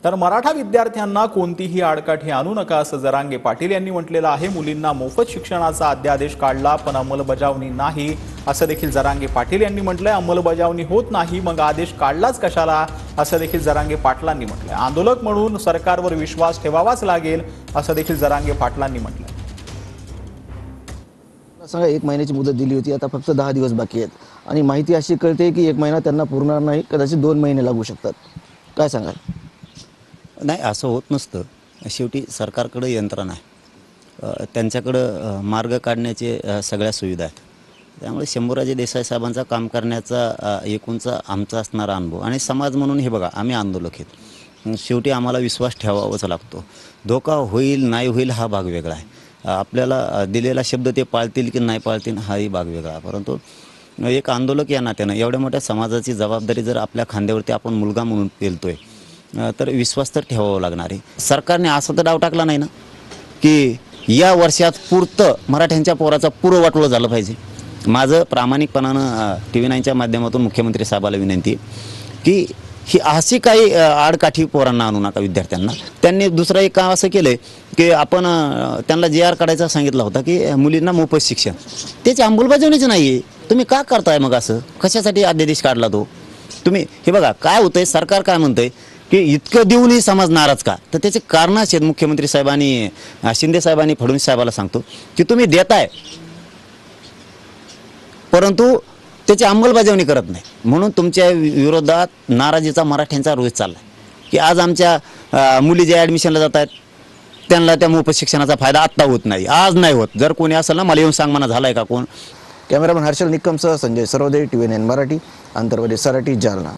तर मराठा विद्यार्थ्यांना कोणतीही आडकाठी आणू नका असं जरांगे पाटील यांनी म्हटलेलं आहे। मुलींना मोफत शिक्षणाचा अध्यादेश काढला पण अंमलबजावणी नाही असं देखील जरांगे पाटील यांनी म्हटलंय। अंमलबजावणी होत नाही मग आदेश काढलाच कशाला असं देखील जरांगे पाटलांनी म्हटलंय। आंदोलक म्हणून सरकारवर विश्वास ठेवावाच लागेल असं देखील जरांगे पाटलांनी म्हटलंय। सांगा 1 महिन्याची मुदत दिली होती, आता फक्त 10 दिवस बाकी आहेत आणि माहिती अशी कळते की 1 महिना त्यांना पुरणार नाही, कदाचित 2 महिने लागू शकतात। काय सांगाल? नाही, असं होत नसतं। शेवटी सरकारकडे यंत्रणा आहे, त्यांच्याकडं मार्ग काढण्याचे सगळ्या सुविधा आहेत। त्यामुळे शंभूराजे देसाई साहेबांचा काम करण्याचा एकूणचा आमचा असणारा अनुभव आणि समाज म्हणून हे बघा, आम्ही आंदोलक आहेत। शेवटी आम्हाला विश्वास ठेवावाच लागतो। धोका होईल नाही होईल हा भाग वेगळा आहे, आपल्याला दिलेला शब्द ते पाळतील की नाही पाळतील हाही भाग वेगळा। परंतु एक आंदोलक या नात्यानं एवढ्या मोठ्या समाजाची जबाबदारी जर आपल्या खांद्यावरती आपण मुलगा म्हणून पेलतोय तर विश्वास तर ठेवावा लागणार आहे। सरकारने असं तर डाव टाकला नाही ना की या वर्षात पुरतं मराठ्यांच्या पोराचा पुरं वाटोळं झालं पाहिजे। माझं प्रामाणिकपणानं TV9च्या माध्यमातून मुख्यमंत्री साहेबाला विनंती की ही अशी काही आडकाठी पोरांना आणू नका, विद्यार्थ्यांना। त्यांनी दुसरं एक काम असं केलं की आपण त्यांना JR काढायचा सांगितला होता की मुलींना मोफत शिक्षण, त्याची अंमलबजावणीच नाही आहे। तुम्ही का करताय मग असं? कशासाठी अध्यादेश काढला तो तुम्ही? हे बघा काय होतंय, सरकार काय म्हणतंय की इतकं देऊनही समाज नाराज का? तर त्याचे कारण आहेत। मुख्यमंत्री साहेबांनी, शिंदे साहेबांनी फडणवीस साहेबाला सांगतो की तुम्ही देताय परंतु त्याची अंमलबजावणी करत नाही, म्हणून तुमच्या विरोधात नाराजीचा मराठ्यांचा रोष चालला की आज आमच्या मुली जे ॲडमिशनला जात आहेत त्यांना त्या मोफत शिक्षणाचा फायदा आत्ता होत नाही, आज नाही होत। जर कोणी असेल ना मला येऊन सांग म्हणा, झालाय का कोण? कॅमेरामन हर्षल निकमसह संजय सर्वदे, TV9 मराठी, अंतर्वादी सराटी, जालना।